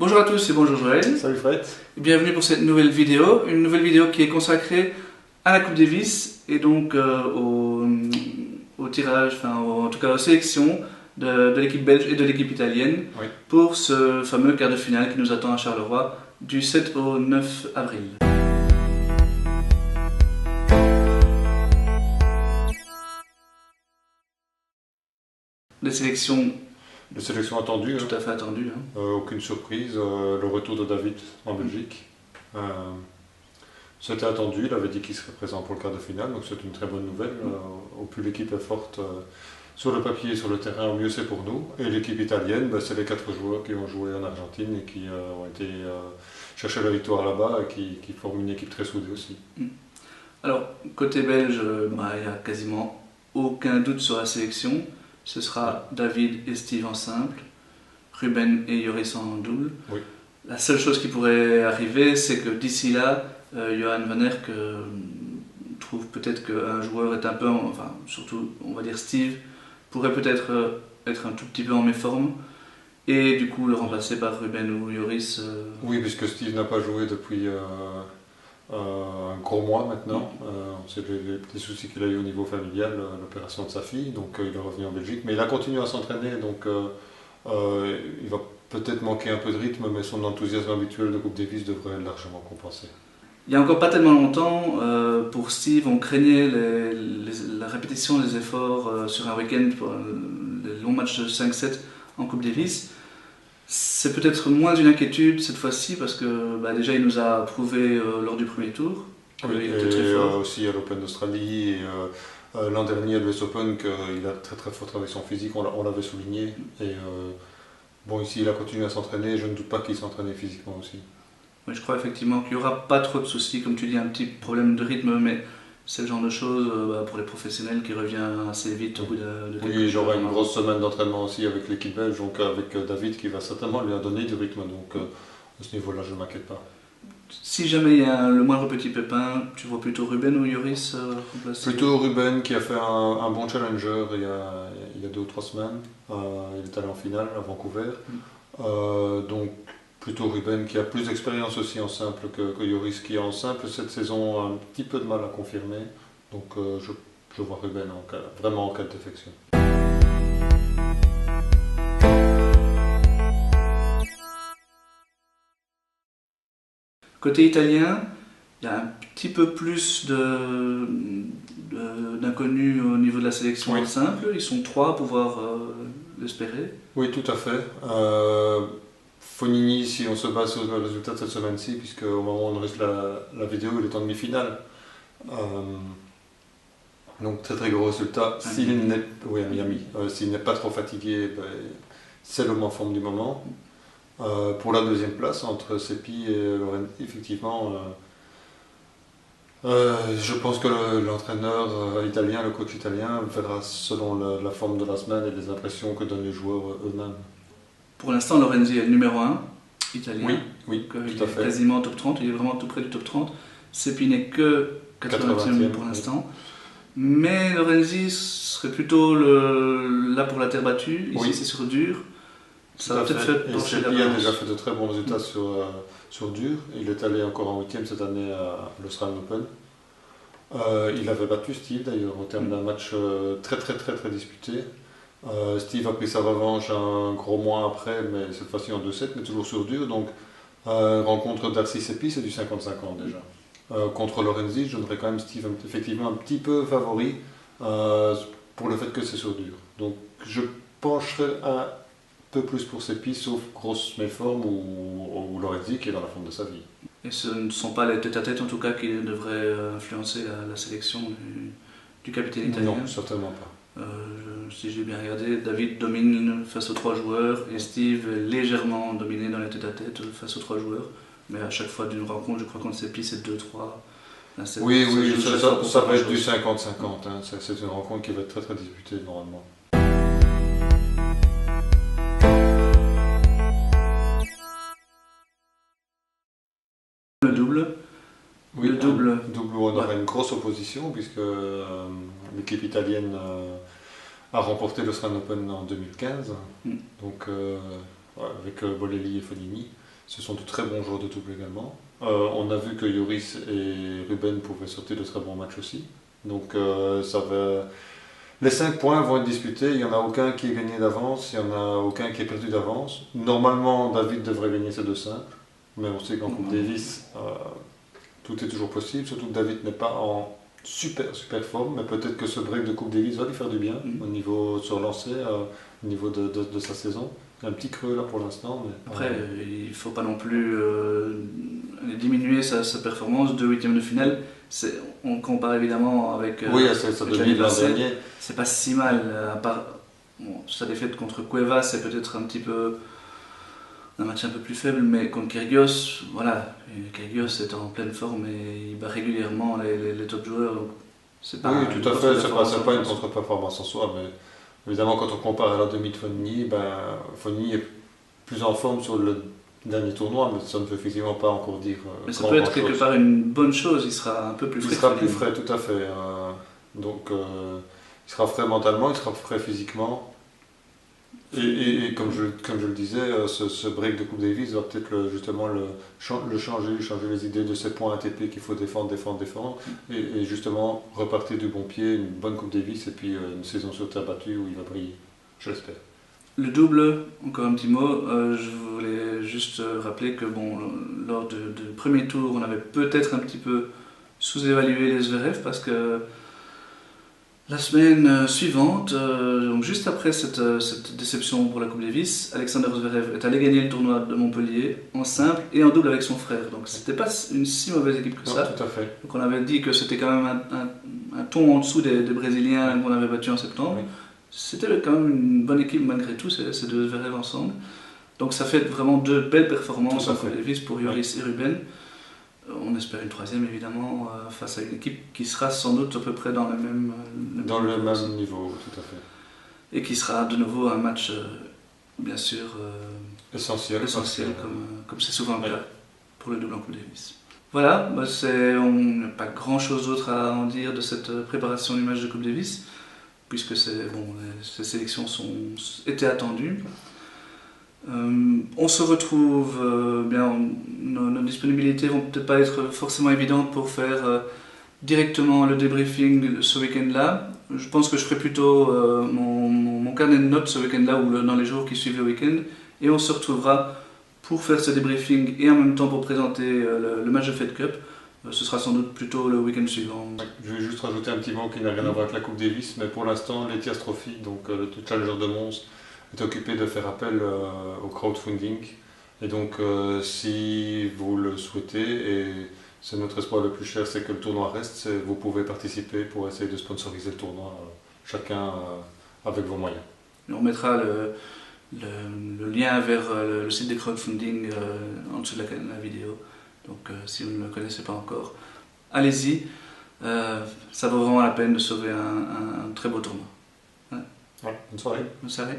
Bonjour à tous et bonjour Joël. Salut Fred. Bienvenue pour cette nouvelle vidéo. Une nouvelle vidéo qui est consacrée à la Coupe Davis et donc au tirage, en tout cas aux sélections de l'équipe belge et de l'équipe italienne pour ce fameux quart de finale qui nous attend à Charleroi du 7 au 9 avril. Des sélections attendues. Tout à fait attendues. Aucune surprise. Le retour de David en Belgique. C'était attendu, il avait dit qu'il serait présent pour le quart de finale, donc c'est une très bonne nouvelle. Au plus l'équipe est forte sur le papier et sur le terrain, au mieux c'est pour nous. Et l'équipe italienne, c'est les 4 joueurs qui ont joué en Argentine et qui ont été chercher la victoire là-bas et qui forment une équipe très soudée aussi. Alors, côté belge, il n'y a quasiment aucun doute sur la sélection. Ce sera David et Steve en simple, Ruben et Joris en double. Oui. La seule chose qui pourrait arriver, c'est que d'ici là, Johan Van Erck trouve peut-être qu'un joueur est un peu, surtout on va dire Steve, pourrait peut-être être un tout petit peu en méforme et du coup le remplacer par Ruben ou Joris. Oui, puisque Steve n'a pas joué depuis un gros mois maintenant. On sait les petits soucis qu'il a eu au niveau familial, l'opération de sa fille, donc il est revenu en Belgique, mais il a continué à s'entraîner, donc il va peut-être manquer un peu de rythme, mais son enthousiasme habituel de Coupe Davis devrait largement compenser. Il n'y a encore pas tellement longtemps, pour Steve, on craignait la répétition des efforts sur un week-end pour les longs matchs de 5-7 en Coupe Davis. C'est peut-être moins une inquiétude cette fois-ci parce que déjà il nous a prouvé lors du premier tour qu'il était très fort. Aussi à l'Open d'Australie et l'an dernier à l'US Open qu'il a très fort travaillé son physique, on l'avait souligné. Et bon, ici il a continué à s'entraîner, je ne doute pas qu'il s'entraînait physiquement aussi. Oui, je crois effectivement qu'il n'y aura pas trop de soucis, comme tu dis, un petit problème de rythme, mais c'est le genre de choses pour les professionnels qui revient assez vite au bout de quelques jours. Oui, il aura une grosse semaine d'entraînement aussi avec l'équipe belge, donc avec David qui va certainement lui donner du rythme, donc à ce niveau-là je ne m'inquiète pas. Si jamais il y a le moindre petit pépin, tu vois plutôt Ruben ou Joris remplacer? Plutôt Ruben qui a fait un bon challenger il y a 2 ou 3 semaines, il est allé en finale à Vancouver, donc plutôt Ruben qui a plus d'expérience aussi en simple que Joris qui en simple cette saison a un petit peu de mal à confirmer, donc je vois Ruben vraiment en cas de défection. Côté italien, il y a un petit peu plus d'inconnus au niveau de la sélection en simple. Ils sont 3 à pouvoir l'espérer. Oui, tout à fait. Fognini, si on se base sur le résultat de cette semaine-ci, puisque au moment où on enregistre la vidéo, il est en demi-finale. Donc très gros résultat. Oui, à Miami. S'il n'est pas trop fatigué, c'est l'homme en forme du moment. Pour la deuxième place, entre Seppi et Lorenzi, effectivement, je pense que l'entraîneur italien, le coach italien, verra selon la forme de la semaine et les impressions que donnent les joueurs eux-mêmes. Pour l'instant, Lorenzi est le numéro 1 italien. Oui, tout à fait. Quasiment top 30, il est vraiment tout près du top 30. Seppi n'est que 80e pour l'instant. Mais Lorenzi serait plutôt là pour la terre battue. Ici, c'est sur dur. Ça va peut-être faire pencher la balance. Seppi a déjà fait de très bons résultats sur dur. Il est allé encore en 8e cette année à l'Australian Open. Il avait battu Steve d'ailleurs au terme d'un match très disputé. Steve a pris sa revanche un gros mois après, mais cette fois-ci en 2-7, mais toujours sur dur. Donc, rencontre d'Arcy Seppi, c'est du 50-50 déjà. Contre Lorenzi, je donnerais quand même Steve effectivement un petit peu favori pour le fait que c'est sur dur. Donc, je pencherais un peu plus pour Seppi, sauf grosse méforme ou Lorenzi qui est dans la forme de sa vie. Et ce ne sont pas les tête-à-tête en tout cas qui devraient influencer la sélection du capitaine italien? Non, certainement pas. Si j'ai bien regardé, David domine face aux 3 joueurs et Steve est légèrement dominé dans les tête-à-tête face aux 3 joueurs. Mais à chaque fois d'une rencontre, je crois qu'on Seppi c'est 2-3. Oui, ça va être du 50-50. Hein. C'est une rencontre qui va être très disputée normalement. Le double. Oui, le double où on aura une grosse opposition puisque l'équipe italienne a remporté l'Australian Open en 2015, donc avec Bolelli et Fognini. Ce sont de très bons joueurs de double également. On a vu que Joris et Ruben pouvaient sortir de très bons matchs aussi. Donc les 5 points vont être disputés. Il n'y en a aucun qui est gagné d'avance, il n'y en a aucun qui est perdu d'avance. Normalement, David devrait gagner ces 2 simples. Mais on sait qu'en Coupe Davis, tout est toujours possible. Surtout que David n'est pas en super forme. Mais peut-être que ce break de Coupe Davis va lui faire du bien au niveau de se relancer, au niveau de sa saison. Il y a un petit creux là pour l'instant. Mais après, il ne faut pas non plus diminuer sa performance de 8e de finale. On compare évidemment avec l'année dernière. C'est pas si mal, à part sa défaite contre Cuevas, c'est peut-être un petit peu un match un peu plus faible, mais contre Kyrgios, voilà, Kyrgios est en pleine forme et il bat régulièrement les top joueurs. Donc c'est pas tout à fait, c'est pas une contre-performance en soi, mais évidemment quand on compare à la demi de Fognini, Fognini est plus en forme sur le dernier tournoi, mais ça ne veut effectivement pas encore dire. Mais ça peut être quelque part une bonne chose, il sera un peu plus frais. Il sera plus frais, tout à fait. Donc il sera frais mentalement, il sera frais physiquement. Et comme je le disais, ce break de Coupe Davis va peut-être justement le changer les idées de ces points ATP qu'il faut défendre, et justement repartir du bon pied, une bonne Coupe Davis et puis une saison sur terre battue où il va briller, je l'espère. Le double, encore un petit mot, je voulais juste rappeler que lors du premier tour, on avait peut-être un petit peu sous-évalué les Zverev parce que la semaine suivante, donc juste après cette déception pour la Coupe Davis, Alexander Zverev est allé gagner le tournoi de Montpellier en simple et en double avec son frère. Donc c'était pas une si mauvaise équipe que ça. Tout à fait. Donc on avait dit que c'était quand même un ton en dessous des Brésiliens qu'on avait battus en septembre. Oui. C'était quand même une bonne équipe malgré tout, ces 2 Zverev ensemble. Donc ça fait vraiment 2 belles performances en Coupe Davis pour Joris et Ruben. On espère une 3e évidemment face à une équipe qui sera sans doute à peu près dans le même niveau, tout à fait. Et qui sera de nouveau un match bien sûr essentiel comme c'est souvent le cas pour le double en Coupe Davis. Voilà, on n'a pas grand chose d'autre à en dire de cette préparation du match de Coupe Davis puisque ces sélections étaient attendues. On se retrouve, nos disponibilités vont peut-être pas être forcément évidentes pour faire directement le débriefing ce week-end-là. Je pense que je ferai plutôt mon carnet de notes ce week-end-là ou dans les jours qui suivent le week-end et on se retrouvera pour faire ce débriefing et en même temps pour présenter le match de Fed Cup. Ce sera sans doute plutôt le week-end suivant. Je vais juste rajouter un petit mot qui n'a rien à voir avec la Coupe Davis, mais pour l'instant, l'Ethias Trophy, donc le Challenger de Mons, est occupé de faire appel au crowdfunding. Et donc, si vous le souhaitez, et c'est notre espoir le plus cher, c'est que le tournoi reste, vous pouvez participer pour essayer de sponsoriser le tournoi, chacun avec vos moyens. Et on mettra le lien vers le site de crowdfunding en dessous de la vidéo. Donc si vous ne le connaissez pas encore, allez-y, ça vaut vraiment la peine de sauver un très beau tournoi. Ouais, bonne soirée. Bonne soirée.